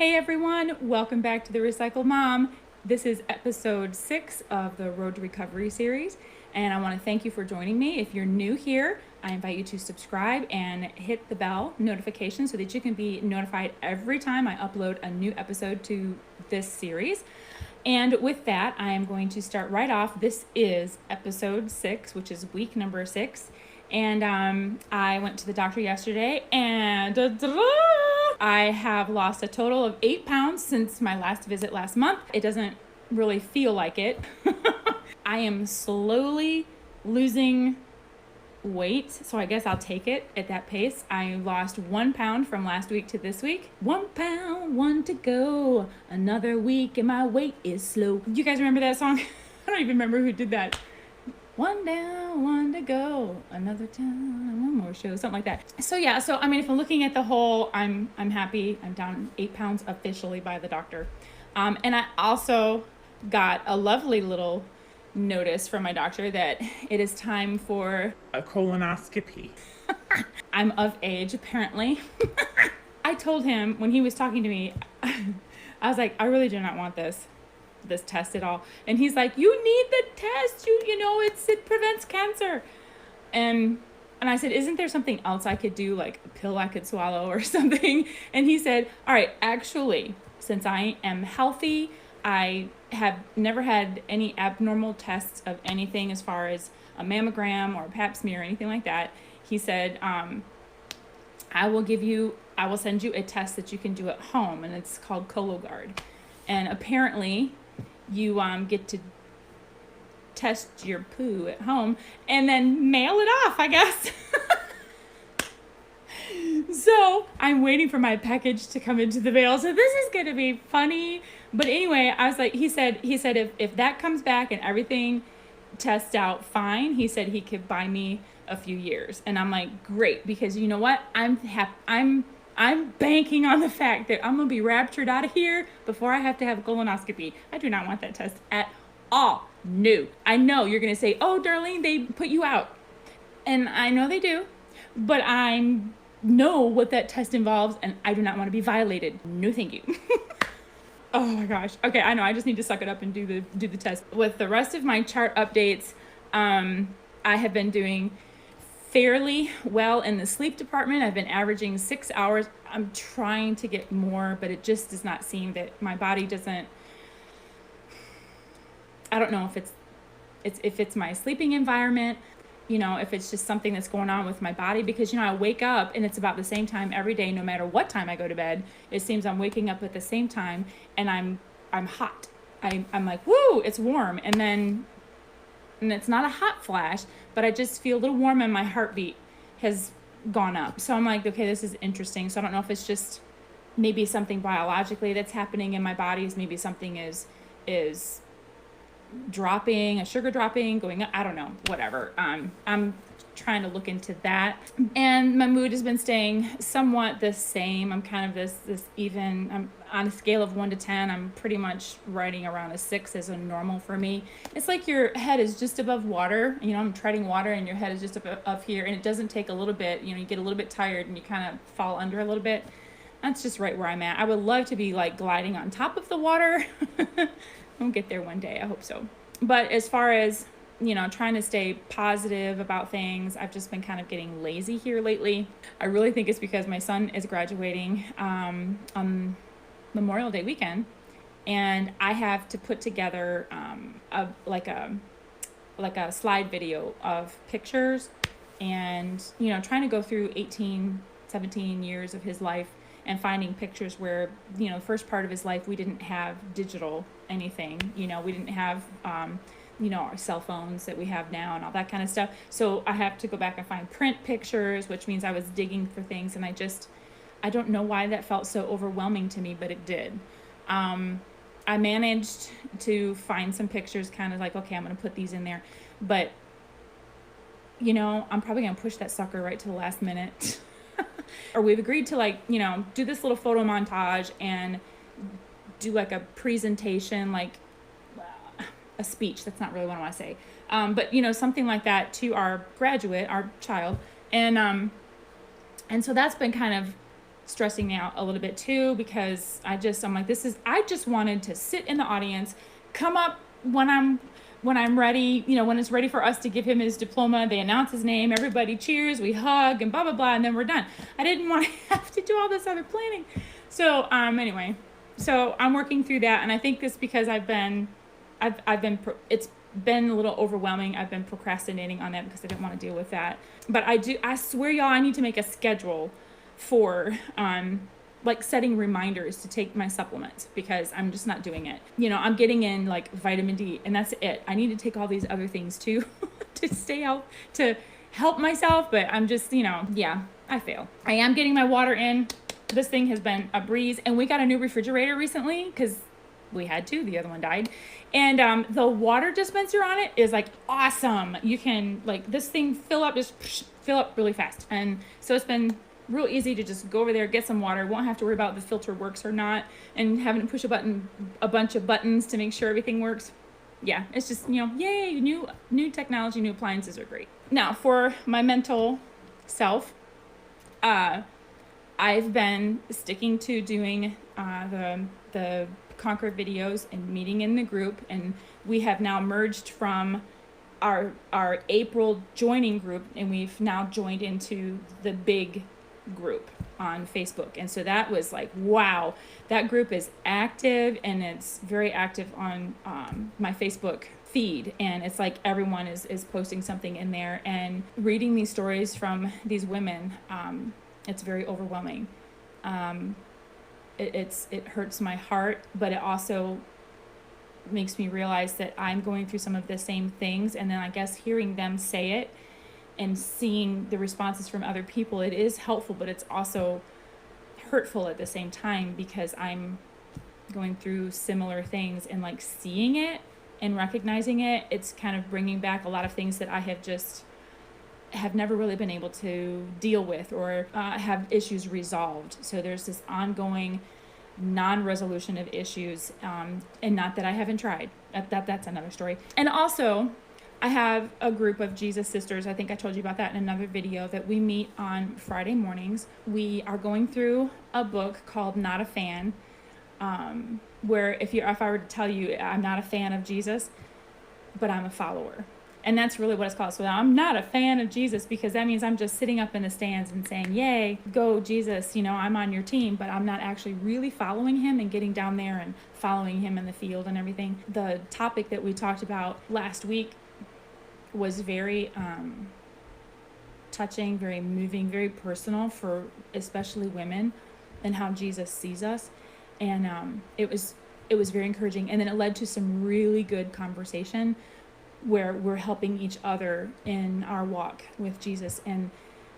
Hey everyone, welcome back to the Recycled Mom. This is episode 6 of the Road to Recovery series, and I want to thank you for joining me. If you're new here, I invite you to subscribe and hit the bell notification so that you can be notified every time I upload a new episode to this series. And with that, I am going to start right off. This is episode 6, which is week number 6. And I went to the doctor yesterday and I have lost a total of 8 pounds since my last visit last month. It doesn't really feel like it. I am slowly losing weight, so I guess I'll take it at that pace. I lost 1 pound from last week to this week. 1 pound, 1 to go. Another week and my weight is slow. You guys remember that song? I don't even remember who did that. 1 down, 1 to go. Another town, 1 more show. Something like that. So I mean, if I'm looking at the whole, I'm happy. I'm down 8 pounds officially by the doctor. And I also got a lovely little notice from my doctor that it is time for a colonoscopy. I'm of age, apparently. I told him when he was talking to me, I was like, I really do not want this test at all. And he's like, you need the test. You know, it prevents cancer. And I said, isn't there something else I could do, like a pill I could swallow or something? And he said, all right, actually, since I am healthy, I have never had any abnormal tests of anything as far as a mammogram or a pap smear or anything like that. He said, I will send you a test that you can do at home, and it's called Cologuard. And apparently you get to test your poo at home and then mail it off, I guess. So I'm waiting for my package to come into the mail. So this is going to be funny. But anyway, I was like, he said if that comes back and everything tests out fine, he said he could buy me a few years. And I'm like, great, because you know what? I'm banking on the fact that I'm going to be raptured out of here before I have to have a colonoscopy. I do not want that test at all. No. I know you're going to say, oh, Darlene, they put you out. And I know they do, but I know what that test involves, and I do not want to be violated. No, thank you. Oh my gosh. Okay, I know. I just need to suck it up and do the test. With the rest of my chart updates, I have been doing fairly well in the sleep department. I've been averaging 6 hours. I'm trying to get more, but it just does not seem that my body doesn't. I don't know if it's my sleeping environment, you know, if it's just something that's going on with my body, because, you know, I wake up and it's about the same time every day, no matter what time I go to bed. It seems I'm waking up at the same time, and I'm hot. I'm like, woo, it's warm. And it's not a hot flash, but I just feel a little warm and my heartbeat has gone up. So I'm like, okay, this is interesting. So I don't know if it's just maybe something biologically that's happening in my body. Maybe something is dropping, a sugar dropping, going up. I don't know, whatever. I'm trying to look into that. And my mood has been staying somewhat the same. I'm kind of this even, I'm on a scale of 1 to 10, I'm pretty much riding around a 6 as a normal for me. It's like your head is just above water. You know, I'm treading water and your head is just up here, and it doesn't take a little bit, you know, you get a little bit tired and you kind of fall under a little bit. That's just right where I'm at. I would love to be like gliding on top of the water. I'll get there one day, I hope so. But as far as, you know, trying to stay positive about things, I've just been kind of getting lazy here lately. I really think it's because my son is graduating on Memorial Day weekend, and I have to put together a slide video of pictures, and, you know, trying to go through 17 years of his life and finding pictures where, you know, the first part of his life, we didn't have digital anything, you know, we didn't have, you know, our cell phones that we have now and all that kind of stuff. So I have to go back and find print pictures, which means I was digging for things. And I don't know why that felt so overwhelming to me, but it did. I managed to find some pictures, kind of like, okay, I'm going to put these in there. But, you know, I'm probably going to push that sucker right to the last minute. Or we've agreed to, like, you know, do this little photo montage and do like a presentation, like a speech. That's not really what I want to say. But, you know, something like that to our graduate, our child. And so that's been kind of stressing me out a little bit too, because I'm like, I just wanted to sit in the audience, come up when I'm ready, when it's ready for us to give him his diploma. They announce his name, everybody cheers, we hug, and blah, blah, blah, and then we're done. I didn't want to have to do all this other planning. So, anyway, so I'm working through that, and I think it's because it's been a little overwhelming. I've been procrastinating on that because I didn't want to deal with that. But I swear, y'all, I need to make a schedule for, like setting reminders to take my supplements, because I'm just not doing it. I'm getting in like vitamin D, and that's it. I need to take all these other things too to stay out, to help myself, but I'm just, yeah, I fail. I am getting my water in. This thing has been a breeze, and we got a new refrigerator recently because we had to, the other one died. And the water dispenser on it is like awesome. You can this thing fill up really fast. And so it's been real easy to just go over there, get some water. Won't have to worry about the filter works or not, and having to push a bunch of buttons to make sure everything works. Yeah, it's just, yay, new technology, new appliances are great. Now, for my mental self, I've been sticking to doing the Conquer videos and meeting in the group, and we have now merged from our April joining group, and we've now joined into the big group on Facebook. And so that was like, wow, that group is active, and it's very active on my Facebook feed, and it's like everyone is posting something in there, and reading these stories from these women, it's very overwhelming. It hurts my heart, but it also makes me realize that I'm going through some of the same things. And then I guess hearing them say it and seeing the responses from other people, it is helpful, but it's also hurtful at the same time, because I'm going through similar things, and like seeing it and recognizing it, it's kind of bringing back a lot of things that I have never really been able to deal with or have issues resolved. So there's this ongoing non-resolution of issues, and not that I haven't tried. That's another story. And also, I have a group of Jesus sisters. I think I told you about that in another video, that we meet on Friday mornings. We are going through a book called Not a Fan, where if I were to tell you I'm not a fan of Jesus, but I'm a follower. And that's really what it's called. So I'm not a fan of Jesus, because that means I'm just sitting up in the stands and saying, yay, go Jesus, I'm on your team, but I'm not actually really following him and getting down there and following him in the field and everything. The topic that we talked about last week was very touching, very moving, very personal for especially women, and how Jesus sees us. And it was very encouraging. And then it led to some really good conversation where we're helping each other in our walk with Jesus. And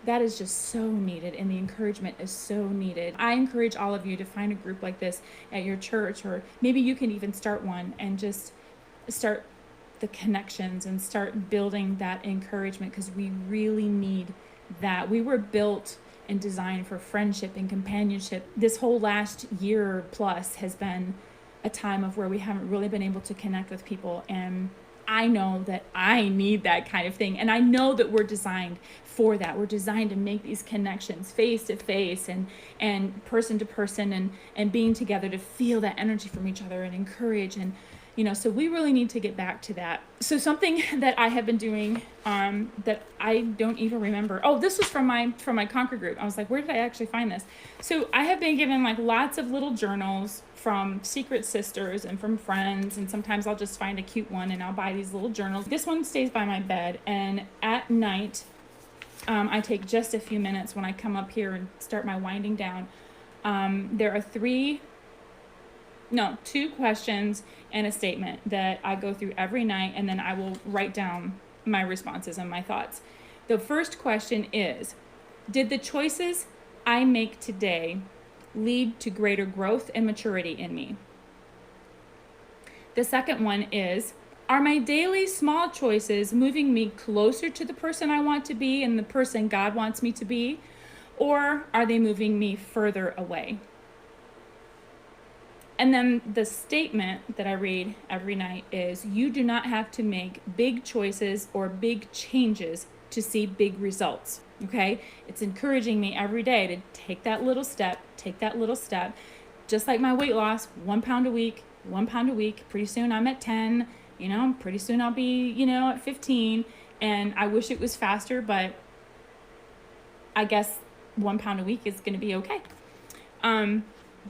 that is just so needed, and the encouragement is so needed. I encourage all of you to find a group like this at your church, or maybe you can even start one, and just start the connections and start building that encouragement, because we really need that. We were built and designed for friendship and companionship. This whole last year plus has been a time of where we haven't really been able to connect with people, and I know that I need that kind of thing. And I know that we're designed for that. We're designed to make these connections face to face and person to person, and being together to feel that energy from each other and encourage. And, so we really need to get back to that. So something that I have been doing that I don't even remember. Oh, this was from my Conquer group. I was like, where did I actually find this? So I have been given like lots of little journals from Secret Sisters and from friends, and sometimes I'll just find a cute one and I'll buy these little journals. This one stays by my bed, and at night I take just a few minutes when I come up here and start my winding down. There are two questions and a statement that I go through every night, and then I will write down my responses and my thoughts. The first question is, did the choices I make today lead to greater growth and maturity in me? The second one is, are my daily small choices moving me closer to the person I want to be and the person God wants me to be, or are they moving me further away? And then the statement that I read every night is, you do not have to make big choices or big changes to see big results. Okay. It's encouraging me every day to take that little step, just like my weight loss, 1 pound a week, 1 pound a week. Pretty soon I'm at 10, pretty soon I'll be, at 15. And I wish it was faster, but I guess 1 pound a week is going to be okay.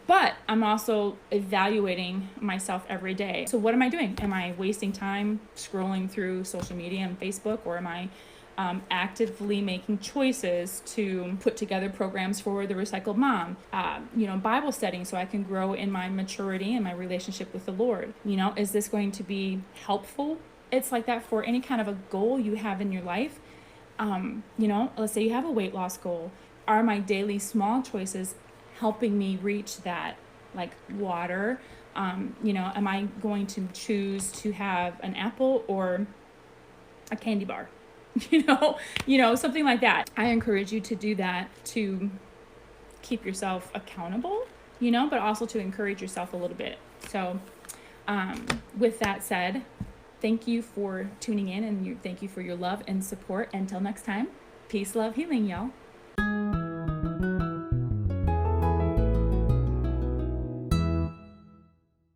But I'm also evaluating myself every day. So what am I doing? Am I wasting time scrolling through social media and Facebook, or am I actively making choices to put together programs for the Recycled Mom, Bible studying so I can grow in my maturity and my relationship with the Lord? Is this going to be helpful? It's like that for any kind of a goal you have in your life. Let's say you have a weight loss goal. Are my daily small choices helping me reach that? Like water, am I going to choose to have an apple or a candy bar? Something like that. I encourage you to do that to keep yourself accountable, but also to encourage yourself a little bit. So with that said, thank you for tuning in, and thank you for your love and support. Until next time, peace, love, healing, y'all.